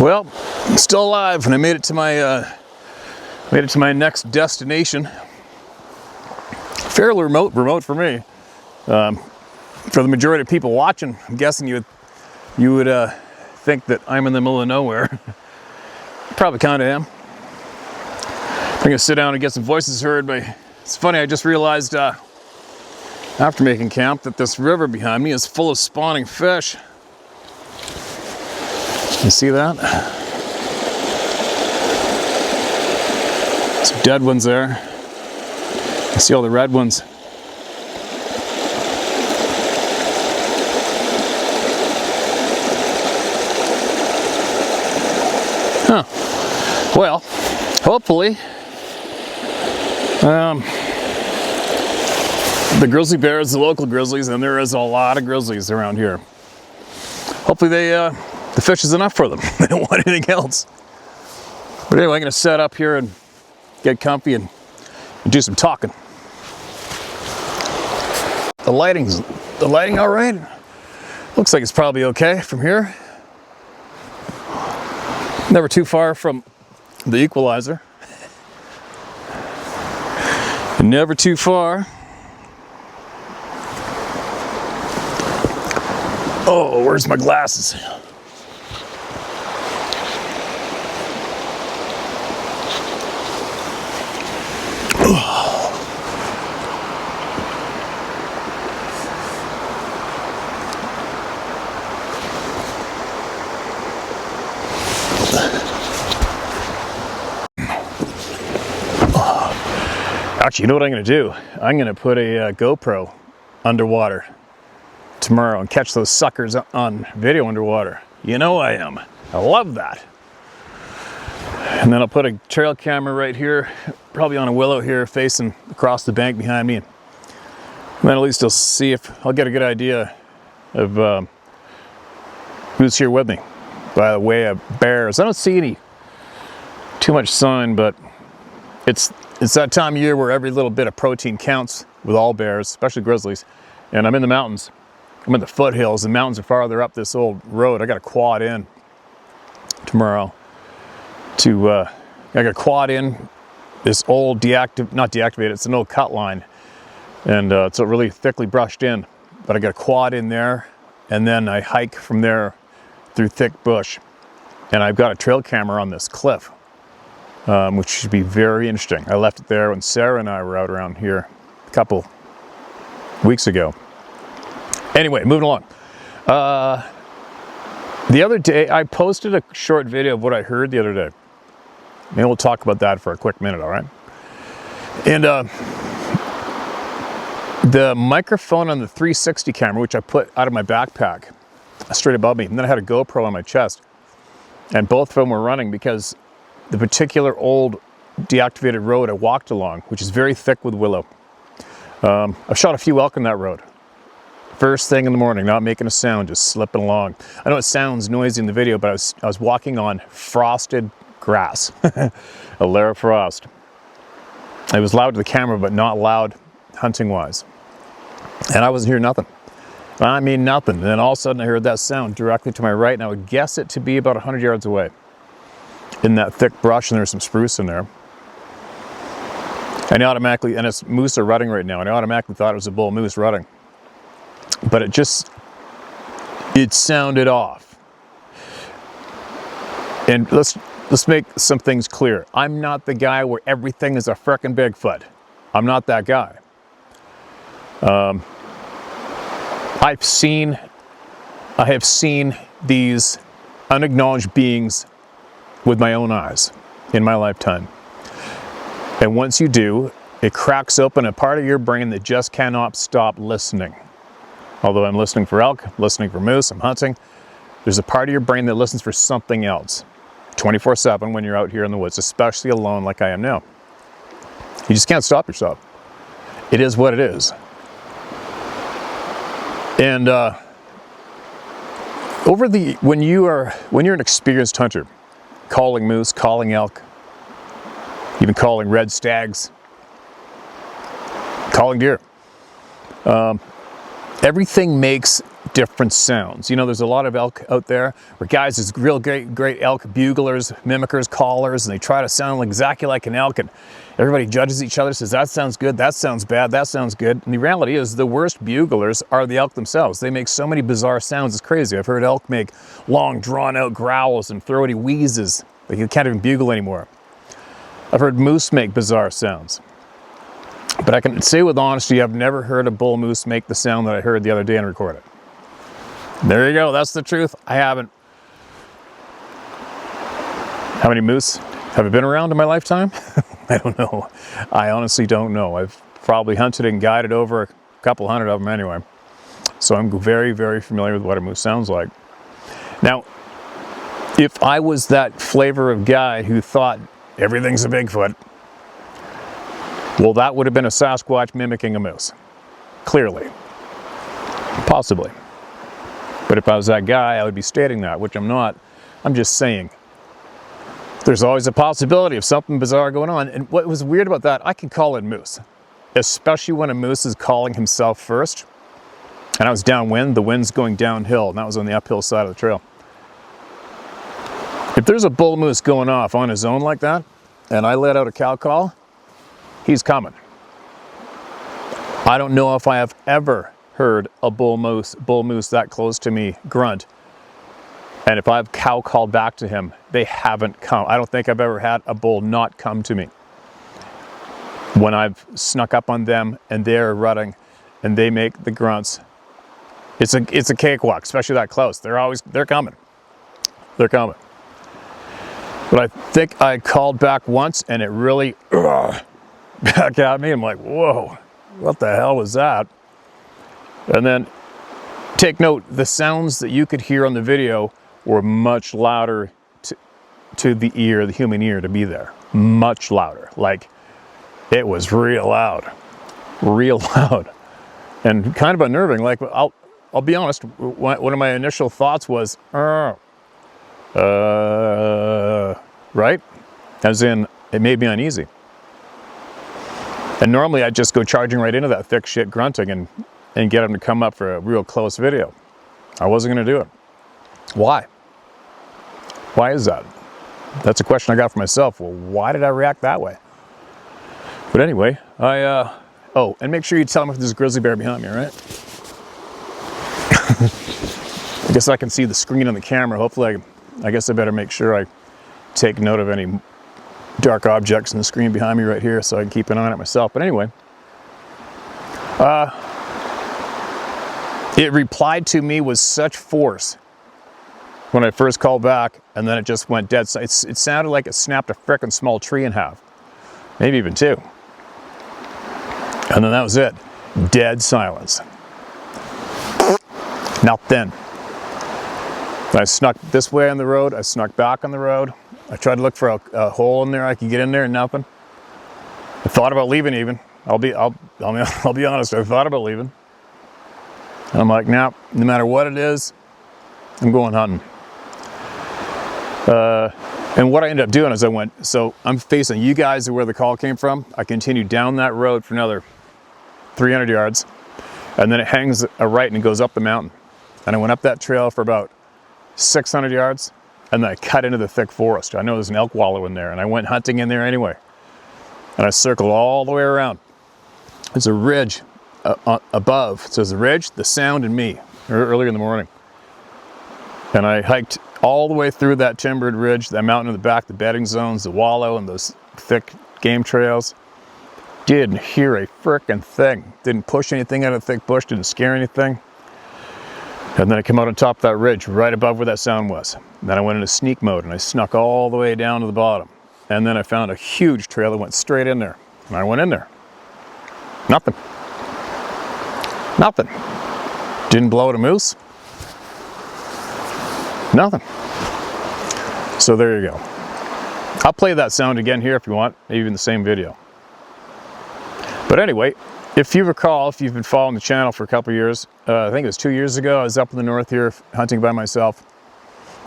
Well, I'm still alive, and I made it to my next destination. Fairly remote for me. For the majority of people watching, I'm guessing you would think that I'm in the middle of nowhere. Probably kind of am. I'm gonna sit down and get some voices heard. But it's funny, I just realized after making camp that this river behind me is full of spawning fish. You see that? Some dead ones there. I see all the red ones. Huh. Well, hopefully, the grizzly bears, the local grizzlies, and there is a lot of grizzlies around here. Hopefully the fish is enough for them. They don't want anything else. But anyway, I'm gonna set up here and get comfy and do some talking. The lighting all right? Looks like it's probably okay from here. Never too far from the equalizer. Never too far. Oh, where's my glasses? Actually, you know what I'm going to do? I'm going to put a GoPro underwater tomorrow and catch those suckers on video underwater. You know I am. I love that. And then I'll put a trail camera right here, probably on a willow here, facing across the bank behind me. And then at least I'll see if I'll get a good idea of who's here with me. By the way, of bears. I don't see any too much sun, but it's that time of year where every little bit of protein counts with all bears, especially grizzlies. And I'm in the mountains. I'm in the foothills. The mountains are farther up this old road. I got a quad in tomorrow I got a quad in this old not deactivated, it's an old cut line. And it's really thickly brushed in. But I got a quad in there, and then I hike from there through thick bush. And I've got a trail camera on this cliff. Which should be very interesting. I left it there when Sarah and I were out around here a couple weeks ago. Anyway, moving along. The other day, I posted a short video of what I heard the other day. Maybe we'll talk about that for a quick minute, all right? And the microphone on the 360 camera, which I put out of my backpack, straight above me, and then I had a GoPro on my chest, and both of them were running because the particular old deactivated road I walked along, which is very thick with willow. I've shot a few elk on that road. First thing in the morning, not making a sound, just slipping along. I know it sounds noisy in the video, but I was walking on frosted grass, a layer of frost. It was loud to the camera, but not loud hunting-wise. And I wasn't hearing nothing. I mean nothing. And then all of a sudden I heard that sound directly to my right, and I would guess it to be about 100 yards away. In that thick brush, and there's some spruce in there. And it's moose are rutting right now, and I automatically thought it was a bull moose rutting. But it sounded off. And let's make some things clear. I'm not the guy where everything is a frickin' Bigfoot. I'm not that guy. I have seen these unacknowledged beings with my own eyes in my lifetime. And once you do, it cracks open a part of your brain that just cannot stop listening. Although I'm listening for elk, listening for moose, I'm hunting, there's a part of your brain that listens for something else 24/7 when you're out here in the woods, especially alone like I am now. You just can't stop yourself. It is what it is. And when you're an experienced hunter, calling moose, calling elk, even calling red stags, calling deer. Everything makes different sounds. You know, there's a lot of elk out there where guys is real great elk buglers, mimickers, callers, and they try to sound exactly like an elk, and everybody judges each other, says that sounds good, that sounds bad, that sounds good. And the reality is the worst buglers are the elk themselves. They make so many bizarre sounds, it's crazy. I've heard elk make long drawn out growls and throaty wheezes. Like you can't even bugle anymore. I've heard moose make bizarre sounds. But I can say with honesty, I've never heard a bull moose make the sound that I heard the other day and record it. There you go, that's the truth. I haven't. How many moose have I been around in my lifetime? I don't know. I honestly don't know. I've probably hunted and guided over a couple hundred of them anyway. So I'm very, very familiar with what a moose sounds like. Now, if I was that flavor of guy who thought everything's a Bigfoot, well, that would have been a Sasquatch mimicking a moose. Clearly. Possibly. But if I was that guy, I would be stating that, which I'm not. I'm just saying. There's always a possibility of something bizarre going on. And what was weird about that, I can call it moose. Especially when a moose is calling himself first. And I was downwind, the wind's going downhill, and that was on the uphill side of the trail. If there's a bull moose going off on his own like that, and I let out a cow call, he's coming. I don't know if I have ever heard a bull moose that close to me grunt. And if I've cow called back to him, they haven't come. I don't think I've ever had a bull not come to me. When I've snuck up on them and they're rutting and they make the grunts, it's a cakewalk, especially that close. They're coming. They're coming. But I think I called back once and it really back at me. I'm like, whoa, what the hell was that? And then take note, the sounds that you could hear on the video were much louder to the ear, the human ear, to be there. Much louder. Like, it was real loud. Real loud. And kind of unnerving. Like, I'll be honest, one of my initial thoughts was, right? As in, it made me uneasy. And normally I'd just go charging right into that thick shit grunting and get them to come up for a real close video. I wasn't going to do it. Why? Why is that? That's a question I got for myself. Well, why did I react that way? But anyway, oh, and make sure you tell me if there's a grizzly bear behind me, all right? I guess I can see the screen on the camera. Hopefully, I guess I better make sure I take note of any dark objects in the screen behind me right here so I can keep an eye on it myself. But anyway, it replied to me with such force when I first called back, and then it just went dead. It sounded like it snapped a frickin' small tree in half, maybe even two. And then that was it. Dead silence. Nothing. I snuck this way on the road. I snuck back on the road. I tried to look for a hole in there I could get in there, and nothing. I thought about leaving even. I'll be honest. I thought about leaving. And I'm like, nah, no matter what it is, I'm going hunting. And what I ended up doing is so I'm facing you guys where the call came from. I continued down that road for another 300 yards. And then it hangs a right and it goes up the mountain. And I went up that trail for about 600 yards. And then I cut into the thick forest. I know there's an elk wallow in there. And I went hunting in there anyway. And I circled all the way around. There's a ridge above. So there's a ridge, the sound, and me earlier in the morning. And I hiked all the way through that timbered ridge, that mountain in the back, the bedding zones, the wallow, and those thick game trails. Didn't hear a frickin' thing. Didn't push anything out of the thick bush, didn't scare anything. And then I came out on top of that ridge, right above where that sound was. And then I went into sneak mode, and I snuck all the way down to the bottom. And then I found a huge trail that went straight in there. And I went in there. Nothing. Nothing. Didn't blow out a moose. Nothing. So there you go. I'll play that sound again here if you want, maybe in the same video. But anyway, if you recall, if you've been following the channel for a couple of years, I think it was 2 years ago, I was up in the north here hunting by myself.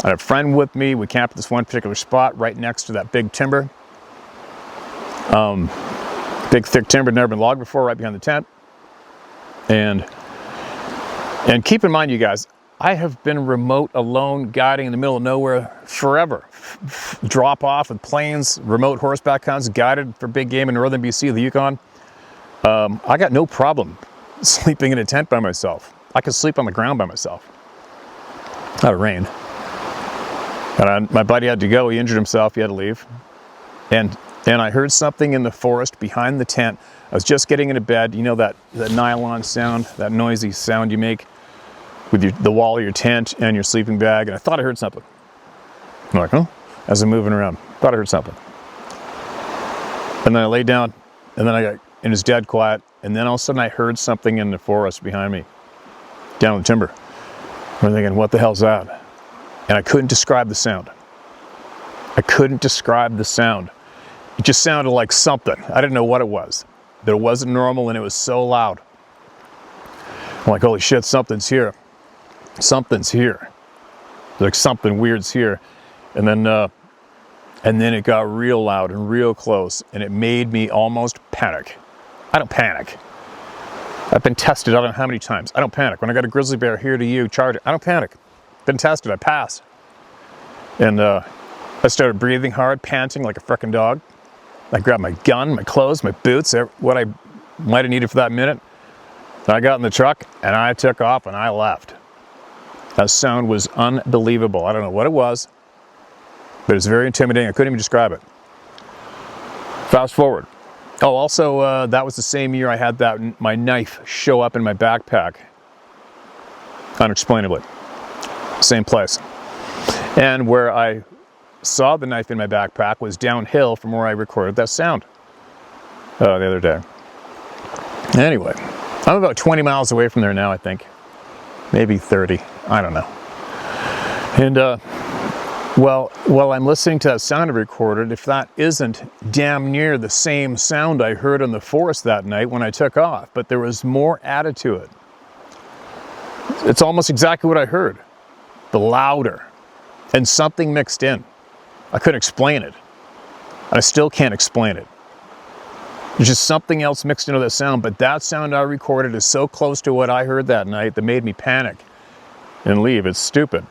I had a friend with me. We camped at this one particular spot right next to that big timber. Big thick timber, never been logged before, right behind the tent. And And keep in mind, you guys, I have been remote, alone, guiding in the middle of nowhere forever. Drop off with planes, remote horseback hunts, guided for big game in northern BC, the Yukon. I got no problem sleeping in a tent by myself. I could sleep on the ground by myself. Out of rain. And my buddy had to go. He injured himself. He had to leave. And I heard something in the forest behind the tent. I was just getting into bed. You know that nylon sound, that noisy sound you make with the wall of your tent and your sleeping bag. And I thought I heard something. I'm like, huh? As I'm moving around, thought I heard something. And then I laid down, and then and it was dead quiet. And then all of a sudden I heard something in the forest behind me, down in the timber. I'm thinking, what the hell's that? And I couldn't describe the sound. I couldn't describe the sound. It just sounded like something. I didn't know what it was. But it wasn't normal, and it was so loud. I'm like, holy shit, something's here. Something's here. Like something weird's here. And then it got real loud and real close, and it made me almost panic. I don't panic. I've been tested, I don't know how many times. I don't panic. When I got a grizzly bear here to you, charge it, I don't panic. Been tested, I passed. And I started breathing hard, panting like a frickin' dog. I grabbed my gun, my clothes, my boots, what I might have needed for that minute. I got in the truck and I took off and I left. That sound was unbelievable. I don't know what it was, but it's very intimidating. I couldn't even describe it. Fast forward. Oh, also, that was the same year I had my knife show up in my backpack. Unexplainably. Same place. And where I saw the knife in my backpack was downhill from where I recorded that sound the other day. Anyway, I'm about 20 miles away from there now, I think. Maybe 30. I don't know. And, well, while I'm listening to that sound I recorded, if that isn't damn near the same sound I heard in the forest that night when I took off, but there was more added to it. It's almost exactly what I heard, but louder, and something mixed in. I couldn't explain it. I still can't explain it. There's just something else mixed into that sound, but that sound I recorded is so close to what I heard that night that made me panic and leave. It's stupid.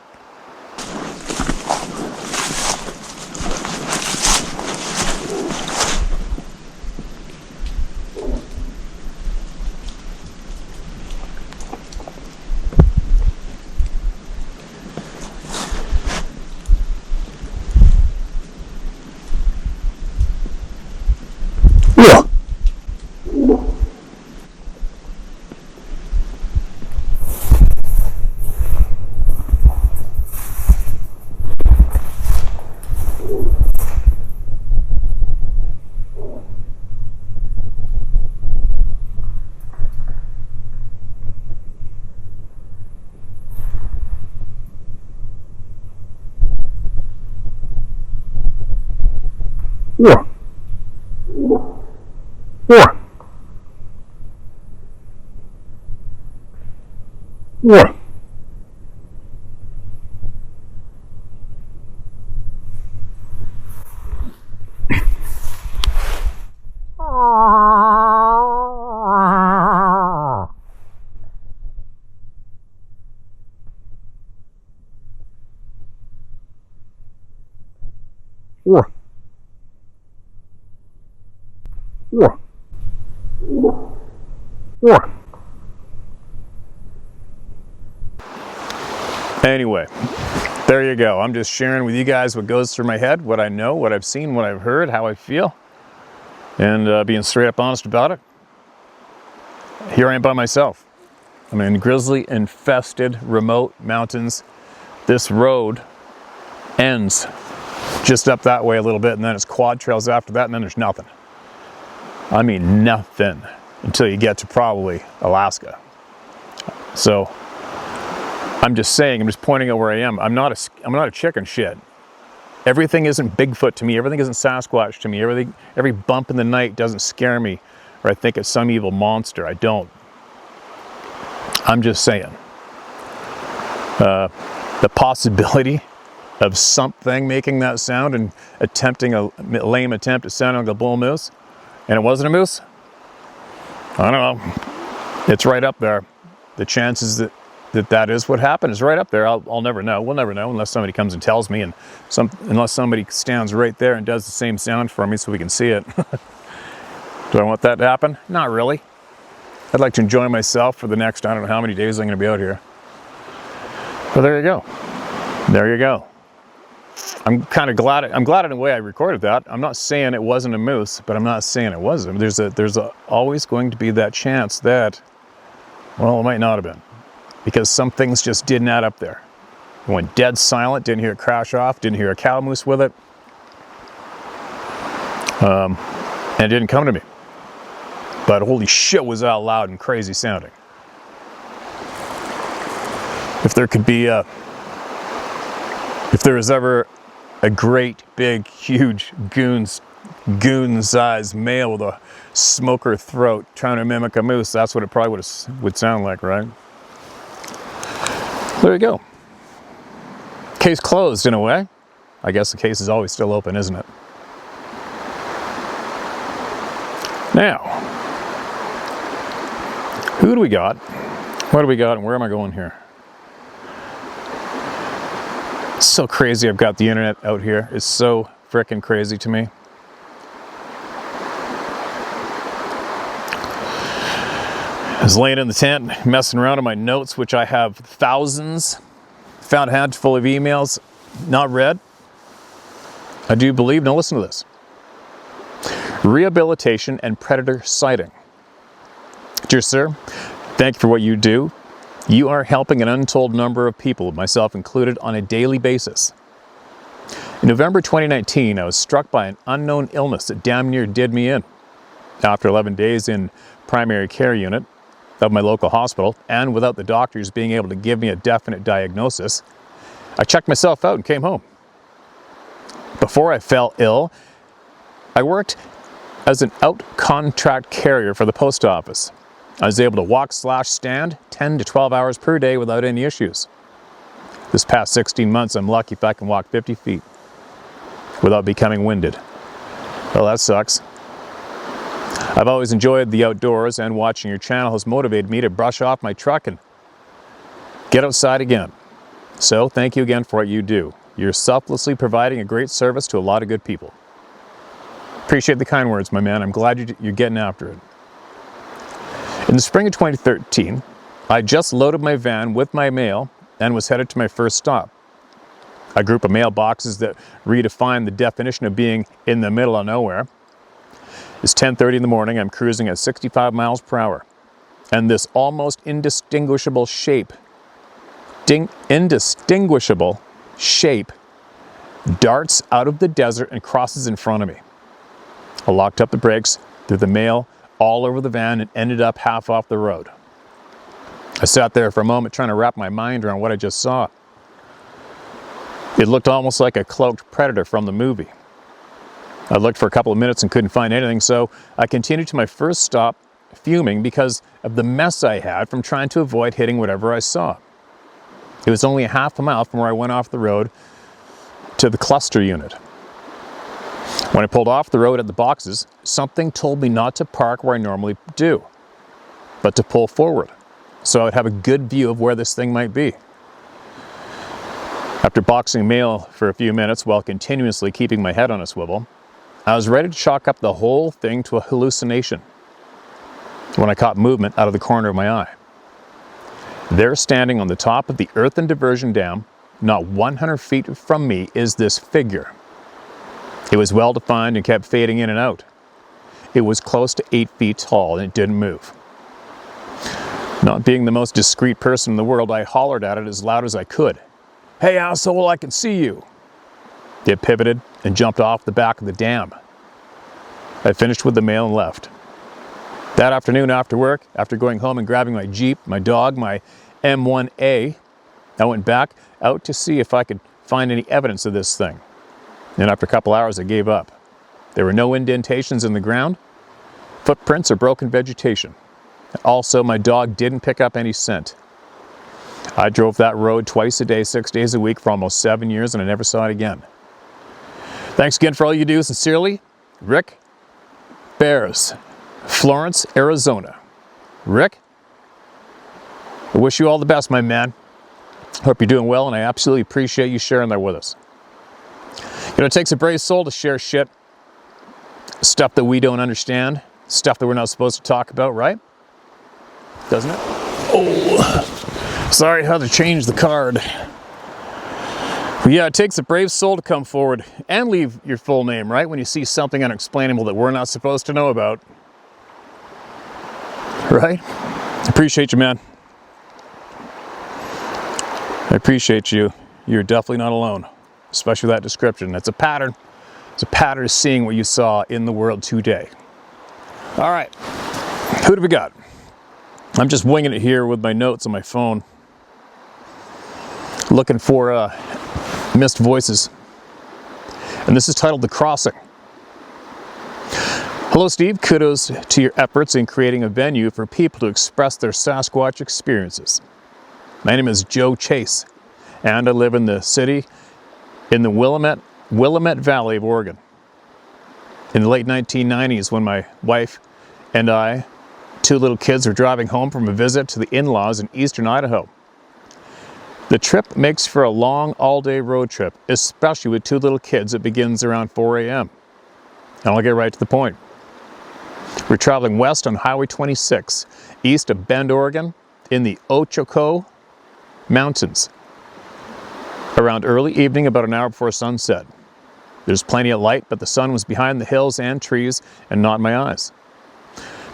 Yeah. Yeah. Yeah. Yeah. Yeah. Yeah. Anyway, there you go. I'm just sharing with you guys what goes through my head, what I know, what I've seen, what I've heard, how I feel, and being straight up honest about it. Here I am by myself. I'm in grizzly infested remote mountains. This road ends just up that way a little bit, and then it's quad trails after that, and then there's nothing. I mean nothing until you get to probably Alaska. So I'm just saying, I'm just pointing out where I am. I'm not a chicken shit. Everything isn't Bigfoot to me. Everything isn't Sasquatch to me. Every bump in the night doesn't scare me, or I think it's some evil monster. I don't. I'm just saying. The possibility of something making that sound and attempting a lame attempt at sounding like a bull moose, and it wasn't a moose, I don't know. It's right up there. The chances that that is what happened. It's right up there. I'll never know. We'll never know unless somebody comes and tells me, and unless somebody stands right there and does the same sound for me so we can see it. Do I want that to happen? Not really. I'd like to enjoy myself for the next, I don't know how many days I'm going to be out here. Well, there you go. There you go. I'm kind of glad. I'm glad in a way I recorded that. I'm not saying it wasn't a moose, but I'm not saying it wasn't. There's always going to be that chance that, well, it might not have been, because some things just didn't add up there. It went dead silent. Didn't hear it crash off. Didn't hear a cow moose with it. And it didn't come to me. But holy shit, was that loud and crazy sounding. If there could be if there was ever a great, big, huge goon-sized male with a smoker throat trying to mimic a moose, that's what it probably would sound like, right? There you go. Case closed in a way. I guess the case is always still open, isn't it? Now, who do we got? What do we got, and where am I going here? It's so crazy I've got the internet out here. It's so frickin' crazy to me. I was laying in the tent, messing around on my notes, which I have thousands. Found a handful of emails, not read. I do believe, now listen to this. Rehabilitation and predator sighting. Dear sir, thank you for what you do. You are helping an untold number of people, myself included, on a daily basis. In November 2019, I was struck by an unknown illness that damn near did me in. After 11 days in primary care unit of my local hospital, and without the doctors being able to give me a definite diagnosis, I checked myself out and came home. Before I fell ill, I worked as an out-contract carrier for the post office. I was able to walk/stand 10 to 12 hours per day without any issues. This past 16 months, I'm lucky if I can walk 50 feet without becoming winded. Well, that sucks. I've always enjoyed the outdoors, and watching your channel has motivated me to brush off my truck and get outside again. So, thank you again for what you do. You're selflessly providing a great service to a lot of good people. Appreciate the kind words, my man. I'm glad you're getting after it. In the spring of 2013, I just loaded my van with my mail and was headed to my first stop. A group of mailboxes that redefine the definition of being in the middle of nowhere. It's 10:30 in the morning. I'm cruising at 65 miles per hour. And this almost indistinguishable shape darts out of the desert and crosses in front of me. I locked up the brakes, threw the mail all over the van, and ended up half off the road. I sat there for a moment trying to wrap my mind around what I just saw. It looked almost like a cloaked predator from the movie. I looked for a couple of minutes and couldn't find anything, so I continued to my first stop, fuming because of the mess I had from trying to avoid hitting whatever I saw. It was only a half a mile from where I went off the road to the cluster unit. When I pulled off the road at the boxes, something told me not to park where I normally do, but to pull forward, so I would have a good view of where this thing might be. After boxing mail for a few minutes while continuously keeping my head on a swivel, I was ready to chalk up the whole thing to a hallucination when I caught movement out of the corner of my eye. There, standing on the top of the earthen diversion dam, not 100 feet from me, is this figure. It was well defined and kept fading in and out. It was close to 8 feet tall and it didn't move. Not being the most discreet person in the world, I hollered at it as loud as I could. "Hey asshole, I can see you!" It pivoted and jumped off the back of the dam. I finished with the mail and left. That afternoon after work, after going home and grabbing my Jeep, my dog, my M1A, I went back out to see if I could find any evidence of this thing. And after a couple hours, I gave up. There were no indentations in the ground, footprints, or broken vegetation. Also, my dog didn't pick up any scent. I drove that road twice a day, 6 days a week for almost 7 years, and I never saw it again. Thanks again for all you do. Sincerely, Rick Bears, Florence, Arizona. Rick, I wish you all the best, my man. Hope you're doing well, and I absolutely appreciate you sharing that with us. You know, it takes a brave soul to share shit, stuff that we don't understand, stuff that we're not supposed to talk about, right? Doesn't it? Oh, sorry, I had to change the card. But yeah, it takes a brave soul to come forward and leave your full name, right? When you see something unexplainable that we're not supposed to know about. Right? Appreciate you, man. I appreciate you. You're definitely not alone, especially that description. It's a pattern. It's a pattern of seeing what you saw in the world today. All right, who do we got? I'm just winging it here with my notes on my phone, looking for missed voices. And this is titled The Crossing. Hello, Steve. Kudos to your efforts in creating a venue for people to express their Sasquatch experiences. My name is Joe Chase, and I live in the city in the Willamette Valley of Oregon. In the late 1990s, when my wife and I, two little kids, were driving home from a visit to the in-laws in eastern Idaho. The trip makes for a long all-day road trip, especially with two little kids. It begins around 4 a.m. And I'll get right to the point. We're traveling west on Highway 26, east of Bend, Oregon, in the Ochoco Mountains. Around early evening, about an hour before sunset. There's plenty of light, but the sun was behind the hills and trees and not in my eyes.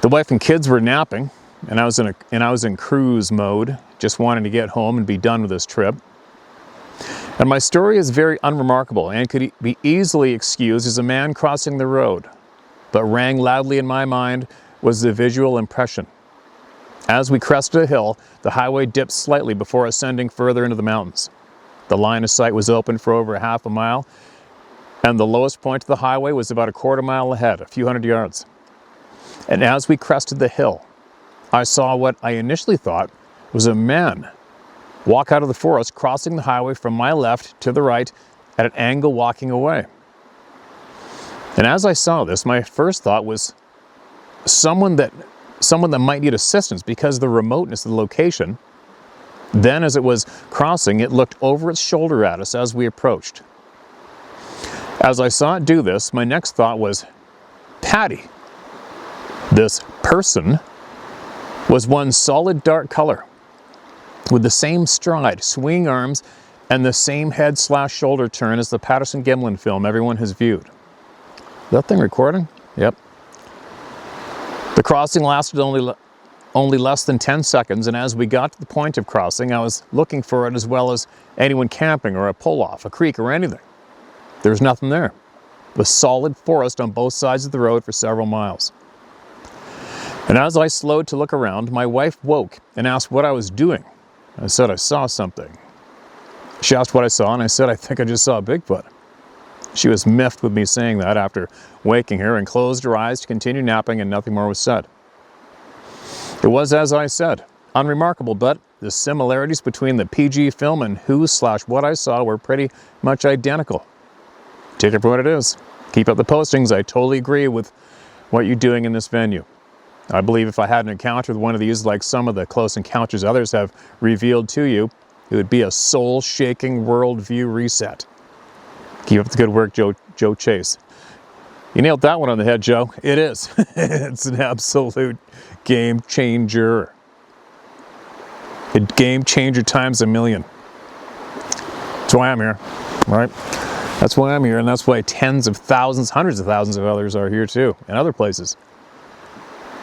The wife and kids were napping, and I was in cruise mode, just wanting to get home and be done with this trip. And my story is very unremarkable and could be easily excused as a man crossing the road, but rang loudly in my mind was the visual impression. As we crested a hill, the highway dipped slightly before ascending further into the mountains. The line of sight was open for over a half a mile, and the lowest point of the highway was about a quarter mile ahead, a few hundred yards. And as we crested the hill, I saw what I initially thought was a man walk out of the forest, crossing the highway from my left to the right at an angle, walking away. And as I saw this, my first thought was someone that might need assistance because of the remoteness of the location. Then, as it was crossing, it looked over its shoulder at us as we approached. As I saw it do this, my next thought was, Patty. This person was one solid dark color, with the same stride, swinging arms, and the same head/shoulder turn as the Patterson-Gimlin film everyone has viewed. Is that thing recording? Yep. The crossing lasted only less than 10 seconds, and as we got to the point of crossing, I was looking for it as well as anyone camping or a pull-off, a creek or anything. There was nothing there. With solid forest on both sides of the road for several miles. And as I slowed to look around, my wife woke and asked what I was doing. I said I saw something. She asked what I saw, and I said I think I just saw a Bigfoot. She was miffed with me saying that after waking her and closed her eyes to continue napping, and nothing more was said. It was as I said, unremarkable, but the similarities between the PG film and who/what I saw were pretty much identical. Take it for what it is. Keep up the postings. I totally agree with what you're doing in this venue. I believe if I had an encounter with one of these, like some of the close encounters others have revealed to you, it would be a soul-shaking worldview reset. Keep up the good work, Joe Chase. You nailed that one on the head, Joe. It is. It's an absolute game changer. A game changer times a million. That's why I'm here, right? That's why I'm here, and that's why tens of thousands, hundreds of thousands of others are here too, and other places.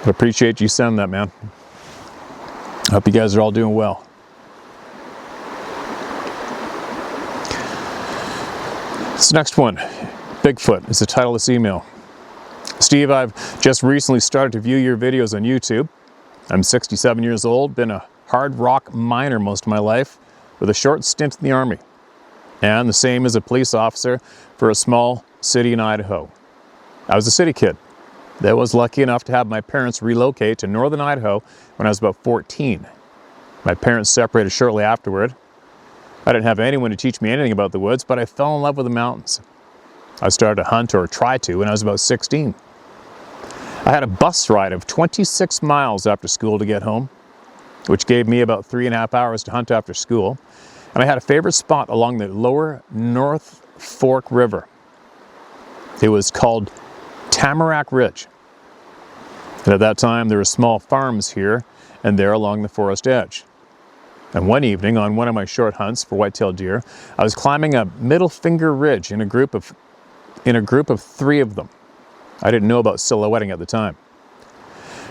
I appreciate you sending that, man. I hope you guys are all doing well. This next one, Bigfoot, is the title of this email. Steve, I've just recently started to view your videos on YouTube. I'm 67 years old, been a hard rock miner most of my life, with a short stint in the Army, and the same as a police officer for a small city in Idaho. I was a city kid that was lucky enough to have my parents relocate to northern Idaho when I was about 14. My parents separated shortly afterward. I didn't have anyone to teach me anything about the woods, but I fell in love with the mountains. I started to hunt, or try to, when I was about 16. I had a bus ride of 26 miles after school to get home. which gave me about 3.5 hours to hunt after school. And I had a favorite spot along the lower North Fork River. It was called Tamarack Ridge. And at that time, there were small farms here and there along the forest edge. And one evening, on one of my short hunts for white-tailed deer, I was climbing a middle finger ridge in a group of 3 of them. I didn't know about silhouetting at the time.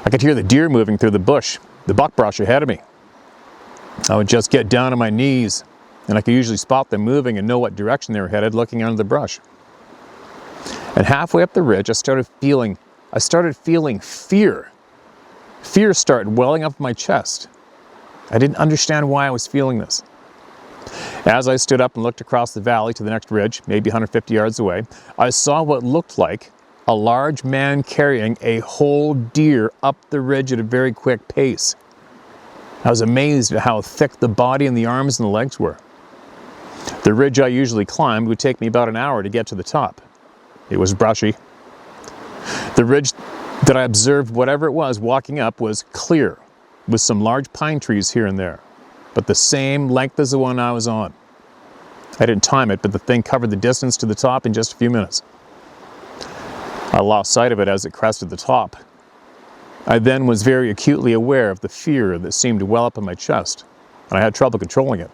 I could hear the deer moving through the buckbrush ahead of me. I would just get down on my knees, and I could usually spot them moving and know what direction they were headed looking under the brush. And halfway up the ridge, I started feeling fear. Fear started welling up in my chest. I didn't understand why I was feeling this. As I stood up and looked across the valley to the next ridge, maybe 150 yards away, I saw what looked like a large man carrying a whole deer up the ridge at a very quick pace. I was amazed at how thick the body and the arms and the legs were. The ridge I usually climbed would take me about an hour to get to the top. It was brushy. The ridge that I observed, whatever it was, walking up was clear, with some large pine trees here and there, but the same length as the one I was on. I didn't time it, but the thing covered the distance to the top in just a few minutes. I lost sight of it as it crested the top. I then was very acutely aware of the fear that seemed to well up in my chest, and I had trouble controlling it.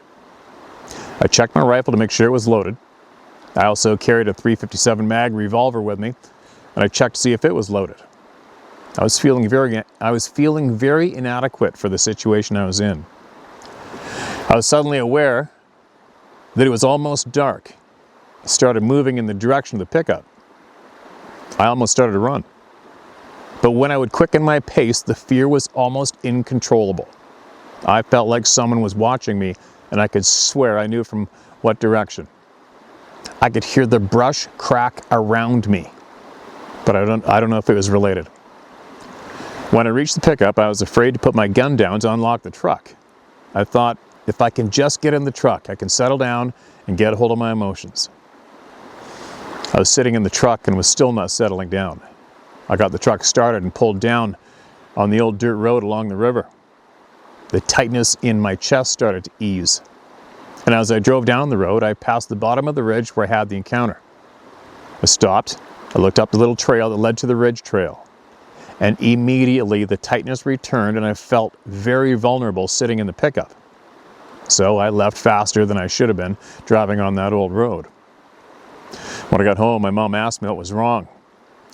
I checked my rifle to make sure it was loaded. I also carried a .357 mag revolver with me, and I checked to see if it was loaded. I was feeling very inadequate for the situation I was in. I was suddenly aware that it was almost dark. I started moving in the direction of the pickup. I almost started to run. But when I would quicken my pace, the fear was almost incontrollable. I felt like someone was watching me, and I could swear I knew from what direction. I could hear the brush crack around me, but I don't know if it was related. When I reached the pickup, I was afraid to put my gun down to unlock the truck. I thought, if I can just get in the truck, I can settle down and get a hold of my emotions. I was sitting in the truck and was still not settling down. I got the truck started and pulled down on the old dirt road along the river. The tightness in my chest started to ease. And as I drove down the road, I passed the bottom of the ridge where I had the encounter. I stopped, I looked up the little trail that led to the ridge trail. And immediately the tightness returned and I felt very vulnerable sitting in the pickup. So I left faster than I should have been driving on that old road. When I got home, my mom asked me what was wrong.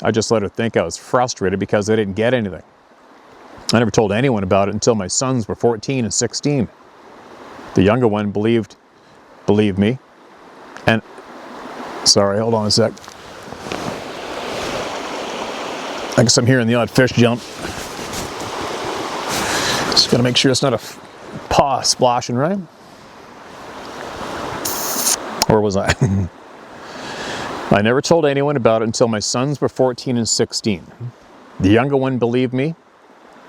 I just let her think I was frustrated because I didn't get anything. I never told anyone about it until my sons were 14 and 16. The younger one believed me. And, sorry, hold on a sec. I guess I'm hearing the odd fish jump. Just gotta make sure it's not a paw splashing, right? Or was I? I never told anyone about it until my sons were 14 and 16. The younger one believed me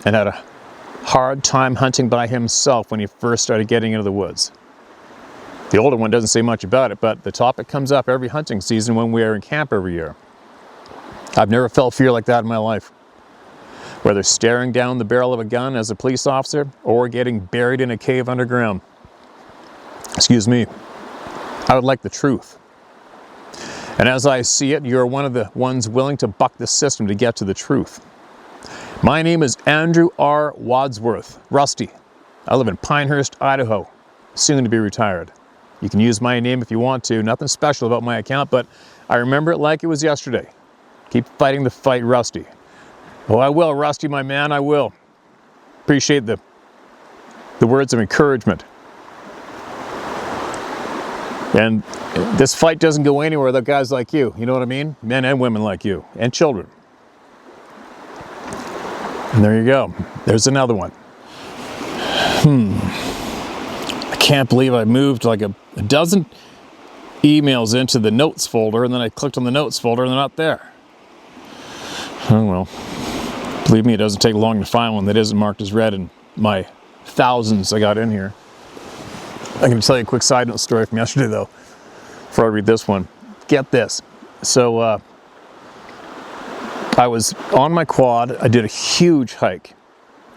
and had a hard time hunting by himself when he first started getting into the woods. The older one doesn't say much about it, but the topic comes up every hunting season when we are in camp every year. I've never felt fear like that in my life. Whether staring down the barrel of a gun as a police officer or getting buried in a cave underground. Excuse me. I would like the truth. And as I see it, you're one of the ones willing to buck the system to get to the truth. My name is Andrew R. Wadsworth, Rusty. I live in Pinehurst, Idaho, soon to be retired. You can use my name if you want to. Nothing special about my account, but I remember it like it was yesterday. Keep fighting the fight, Rusty. Oh, I will, Rusty, my man, I will. Appreciate the words of encouragement. And this fight doesn't go anywhere without guys like you. You know what I mean? Men and women like you. And children. And there you go. There's another one. I can't believe I moved like a dozen emails into the notes folder, and then I clicked on the notes folder and they're not there. Oh well. Believe me, it doesn't take long to find one that isn't marked as read in my thousands I got in here. I'm going to tell you a quick side note story from yesterday, though, before I read this one. Get this. So, I was on my quad. I did a huge hike.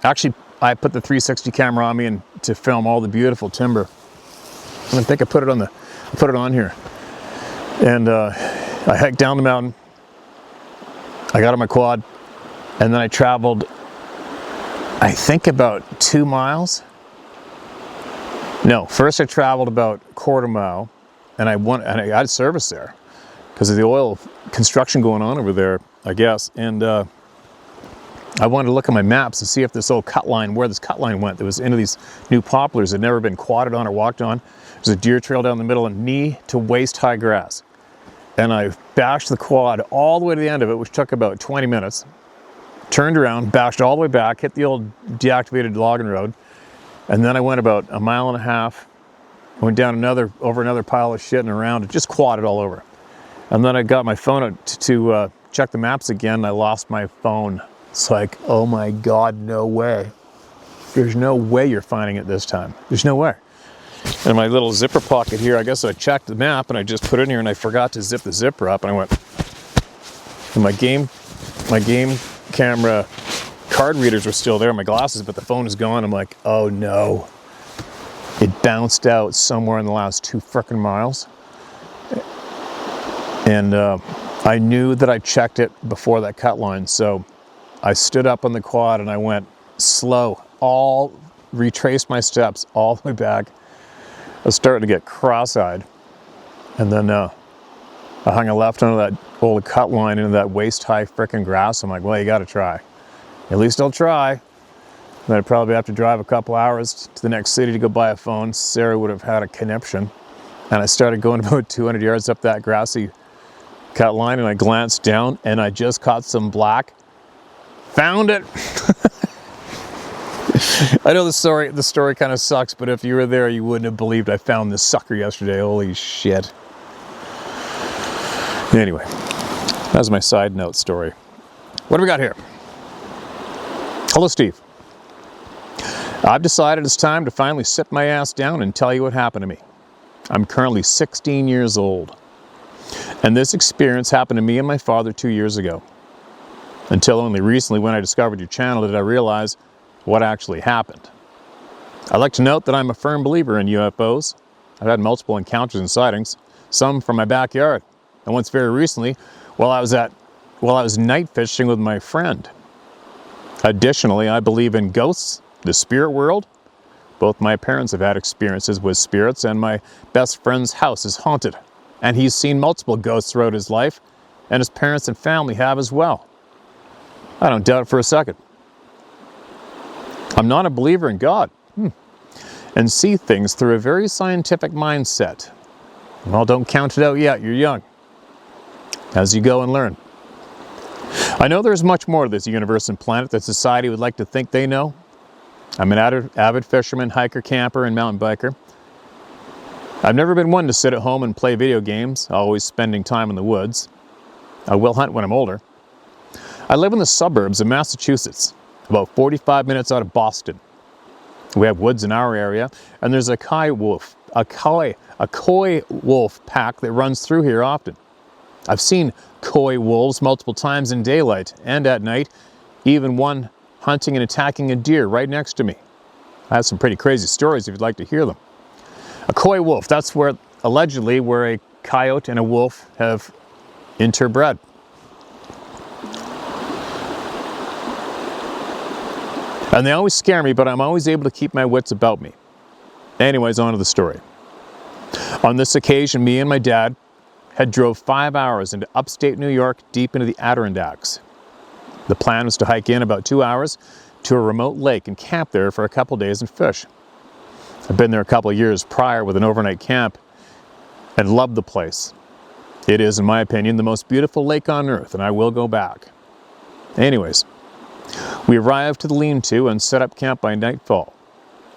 Actually, I put the 360 camera on me and to film all the beautiful timber. I think I put it on here. And I hiked down the mountain. I got on my quad, and then I traveled, I think about 2 miles. No, first I traveled about a quarter mile, and I had service there because of the oil construction going on over there, I guess. And I wanted to look at my maps to see if this old cut line, where this cut line went, that was into these new poplars that had never been quadded on or walked on. There's a deer trail down the middle and knee to waist high grass. And I bashed the quad all the way to the end of it, which took about 20 minutes. Turned around, bashed all the way back, hit the old deactivated logging road. And then I went about 1.5 miles, went down over another pile of shit and around, and just quadded all over. And then I got my phone out to check the maps again, and I lost my phone. It's like, oh my God, no way. There's no way you're finding it this time. There's no way. In my little zipper pocket here, I guess I checked the map and I just put it in here and I forgot to zip the zipper up, and I went, and my game camera card readers were still there, my glasses, but the phone is gone. I'm like, oh no. It bounced out somewhere in the last 2 frickin' miles. And I knew that I checked it before that cut line, so I stood up on the quad and I went slow, retraced my steps all the way back. I was starting to get cross-eyed, and then I hung a left onto that old cut line into that waist-high frickin' grass. I'm like, well, you gotta try. At least I'll try. Then I'd probably have to drive a couple hours to the next city to go buy a phone. Sarah would have had a conniption. And I started going about 200 yards up that grassy cut line, and I glanced down and I just caught some black. Found it. I know the story kind of sucks, but if you were there, you wouldn't have believed I found this sucker yesterday. Holy shit. Anyway, that was my side note story. What do we got here? Hello, Steve. I've decided it's time to finally sit my ass down and tell you what happened to me. I'm currently 16 years old, and this experience happened to me and my father 2 years ago. Until only recently, when I discovered your channel, did I realize what actually happened. I'd like to note that I'm a firm believer in UFOs. I've had multiple encounters and sightings, some from my backyard, and once very recently while I was night fishing with my friend. Additionally, I believe in ghosts, the spirit world. Both my parents have had experiences with spirits, and my best friend's house is haunted, and he's seen multiple ghosts throughout his life, and his parents and family have as well. I don't doubt it for a second. I'm not a believer in God, and see things through a very scientific mindset. Well, don't count it out yet, you're young. As you go and learn. I know there's much more to this universe and planet that society would like to think they know. I'm an avid fisherman, hiker, camper, and mountain biker. I've never been one to sit at home and play video games, always spending time in the woods. I will hunt when I'm older. I live in the suburbs of Massachusetts, about 45 minutes out of Boston. We have woods in our area, and there's a coy wolf pack that runs through here often. I've seen coy wolves multiple times in daylight and at night, even one hunting and attacking a deer right next to me. I have some pretty crazy stories if you'd like to hear them. A coy wolf, that's allegedly where a coyote and a wolf have interbred. And they always scare me, but I'm always able to keep my wits about me. Anyways, on to the story. On this occasion, me and my dad had drove 5 hours into upstate New York, deep into the Adirondacks. The plan was to hike in about 2 hours to a remote lake and camp there for a couple days and fish. I've been there a couple of years prior with an overnight camp and loved the place. It is, in my opinion, the most beautiful lake on earth, and I will go back. Anyways, we arrived to the lean-to and set up camp by nightfall.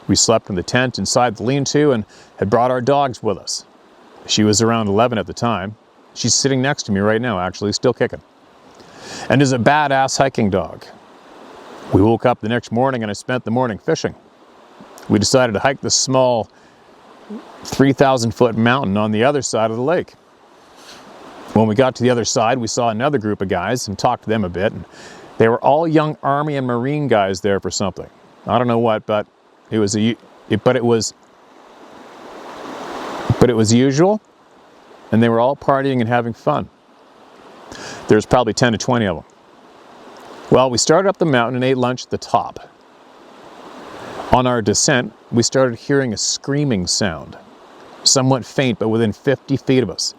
We slept in the tent inside the lean-to and had brought our dogs with us. She was around 11 at the time. She's sitting next to me right now, actually, still kicking. And is a badass hiking dog. We woke up the next morning and I spent the morning fishing. We decided to hike the small 3,000-foot mountain on the other side of the lake. When we got to the other side, we saw another group of guys and talked to them a bit. And they were all young Army and Marine guys there for something. I don't know what, but it was usual, and they were all partying and having fun. There's probably 10 to 20 of them. Well, we started up the mountain and ate lunch at the top. On our descent, we started hearing a screaming sound, somewhat faint, but within 50 feet of us.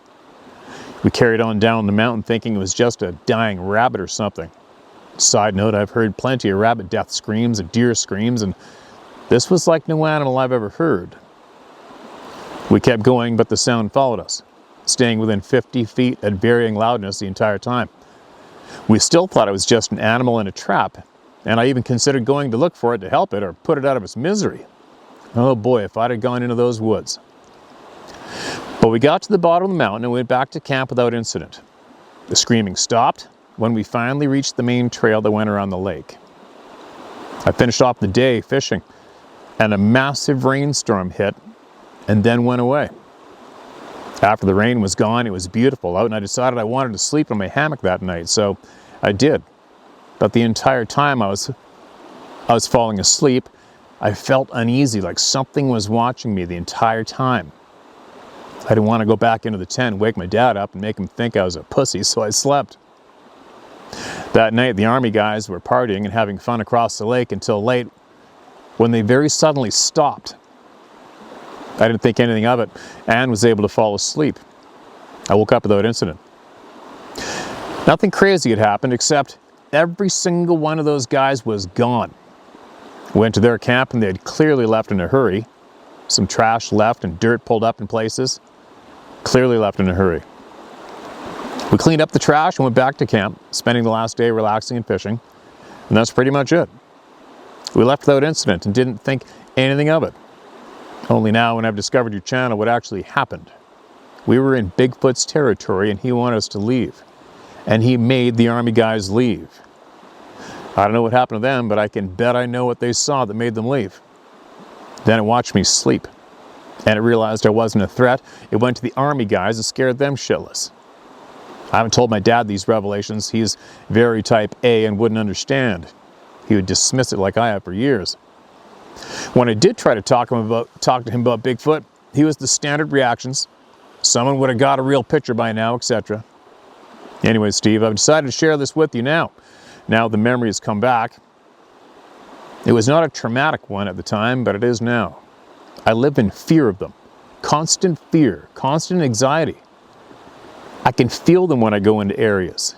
We carried on down the mountain thinking it was just a dying rabbit or something. Side note, I've heard plenty of rabbit death screams and deer screams, and this was like no animal I've ever heard. We kept going, but the sound followed us, staying within 50 feet at varying loudness the entire time. We still thought it was just an animal in a trap, and I even considered going to look for it to help it or put it out of its misery. Oh boy, if I'd have gone into those woods. But we got to the bottom of the mountain and went back to camp without incident. The screaming stopped when we finally reached the main trail that went around the lake. I finished off the day fishing, and a massive rainstorm hit and then went away. After the rain was gone, it was beautiful out, and I decided I wanted to sleep in my hammock that night, so I did. But the entire time I was falling asleep, I felt uneasy, like something was watching me the entire time. I didn't want to go back into the tent and wake my dad up and make him think I was a pussy, so I slept. That night, the army guys were partying and having fun across the lake until late, when they very suddenly stopped. I didn't think anything of it and was able to fall asleep. I woke up without incident. Nothing crazy had happened, except every single one of those guys was gone. Went to their camp and they had clearly left in a hurry. Some trash left and dirt pulled up in places. Clearly left in a hurry. We cleaned up the trash and went back to camp, spending the last day relaxing and fishing. And that's pretty much it. We left without incident and didn't think anything of it. Only now, when I've discovered your channel, what actually happened. We were in Bigfoot's territory and he wanted us to leave. And he made the army guys leave. I don't know what happened to them, but I can bet I know what they saw that made them leave. Then it watched me sleep. And it realized I wasn't a threat. It went to the army guys and scared them shitless. I haven't told my dad these revelations. He's very type A and wouldn't understand. He would dismiss it like I have for years. When I did try to talk to him about Bigfoot, he was the standard reactions. Someone would have got a real picture by now, etc. Anyway, Steve, I've decided to share this with you now. Now the memory has come back. It was not a traumatic one at the time, but it is now. I live in fear of them. Constant fear, constant anxiety. I can feel them when I go into areas.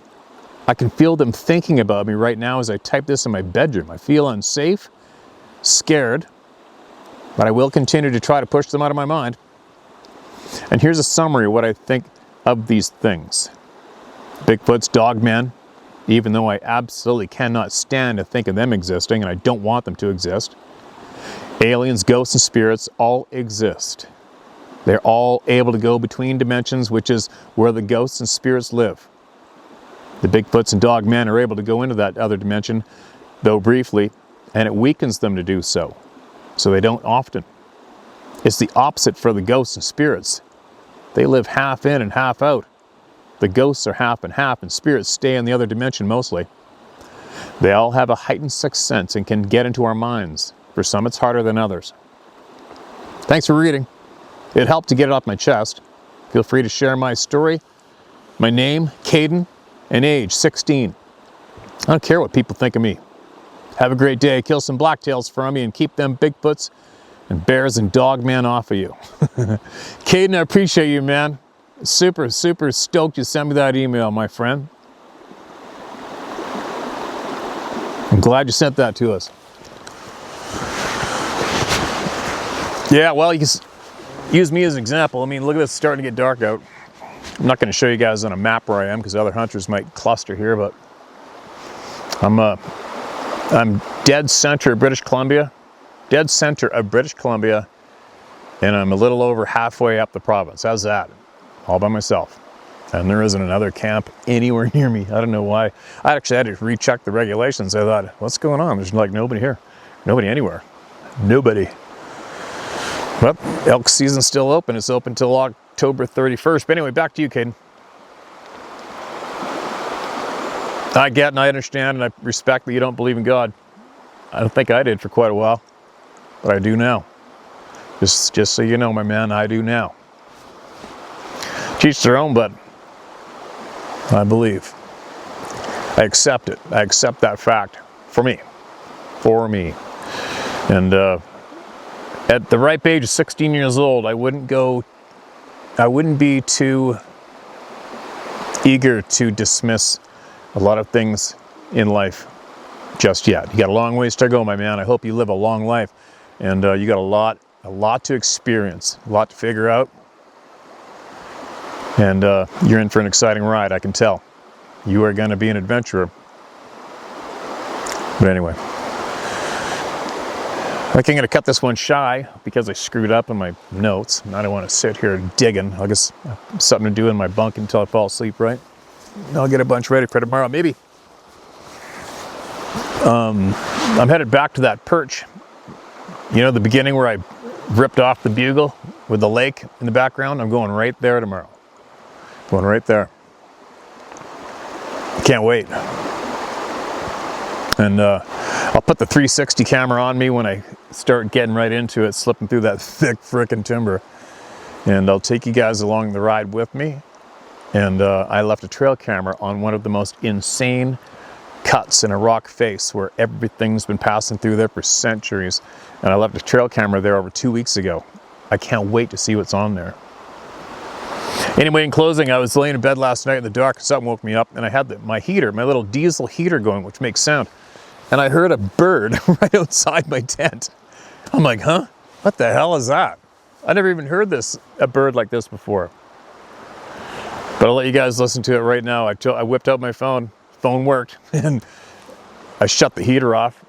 I can feel them thinking about me right now as I type this in my bedroom. I feel unsafe, scared, but I will continue to try to push them out of my mind. And here's a summary of what I think of these things. Bigfoot's dogmen, even though I absolutely cannot stand to think of them existing, and I don't want them to exist. Aliens, ghosts, and spirits all exist. They're all able to go between dimensions, which is where the ghosts and spirits live. The Bigfoots and dogmen are able to go into that other dimension, though briefly, and it weakens them to do so. So they don't often. It's the opposite for the ghosts and spirits. They live half in and half out. The ghosts are half and half, and spirits stay in the other dimension mostly. They all have a heightened sixth sense and can get into our minds. For some, it's harder than others. Thanks for reading. It helped to get it off my chest. Feel free to share my story, my name, Caden, and age, 16. I don't care what people think of me. Have a great day. Kill some blacktails for me and keep them Bigfoots and bears and dogmen off of you. Caden, I appreciate you, man. Super, super stoked you sent me that email, my friend. I'm glad you sent that to us. Yeah, well, you can use me as an example. I mean, look at this, it's starting to get dark out. I'm not going to show you guys on a map where I am because other hunters might cluster here, but I'm dead center of British Columbia, and I'm a little over halfway up the province. How's that? All by myself. And there isn't another camp anywhere near me. I don't know why. I actually had to recheck the regulations. I thought, what's going on? There's like nobody here. Nobody anywhere. Nobody. Well, elk season's still open. It's open till October 31st. But anyway, back to you, Caden. I get and I understand and I respect that you don't believe in God. I don't think I did for quite a while, but I do now. Just so you know, my man, I do now. Teach their own, but I believe. I accept it. I accept that fact for me. For me. And at the ripe age of 16 years old, I wouldn't be too eager to dismiss a lot of things in life just yet. You got a long ways to go, my man. I hope you live a long life, and you got a lot to experience, a lot to figure out, and you're in for an exciting ride. I can tell. You are going to be an adventurer. But anyway, I think I'm going to cut this one shy because I screwed up in my notes. I don't want to sit here digging. I guess I have something to do in my bunk until I fall asleep, right? I'll get a bunch ready for tomorrow, maybe. I'm headed back to that perch. You know, the beginning where I ripped off the bugle with the lake in the background? I'm going right there tomorrow. Going right there. Can't wait. And I'll put the 360 camera on me when I start getting right into it, slipping through that thick frickin' timber. And I'll take you guys along the ride with me. And I left a trail camera on one of the most insane cuts in a rock face where everything's been passing through there for centuries. And I left a trail camera there over 2 weeks ago. I can't wait to see what's on there. Anyway, in closing, I was laying in bed last night in the dark, something woke me up, and I had my heater, my little diesel heater going, which makes sound. And I heard a bird right outside my tent. I'm like, huh? What the hell is that? I never even heard a bird like this before. But I'll let you guys listen to it right now. I whipped out my phone. Phone worked, and I shut the heater off.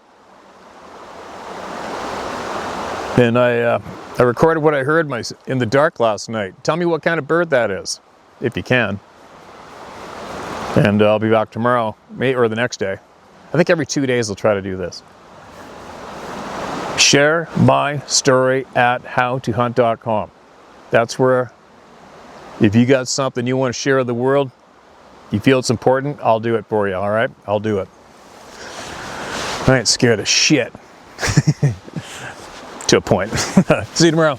And I recorded what I heard in the dark last night. Tell me what kind of bird that is, if you can. And I'll be back tomorrow, or the next day. I think every 2 days I'll try to do this. Share my story at howtohunt.com. That's where, if you got something you want to share with the world, you feel it's important, I'll do it for you, all right? I'll do it. I ain't scared of shit. To a point. See you tomorrow.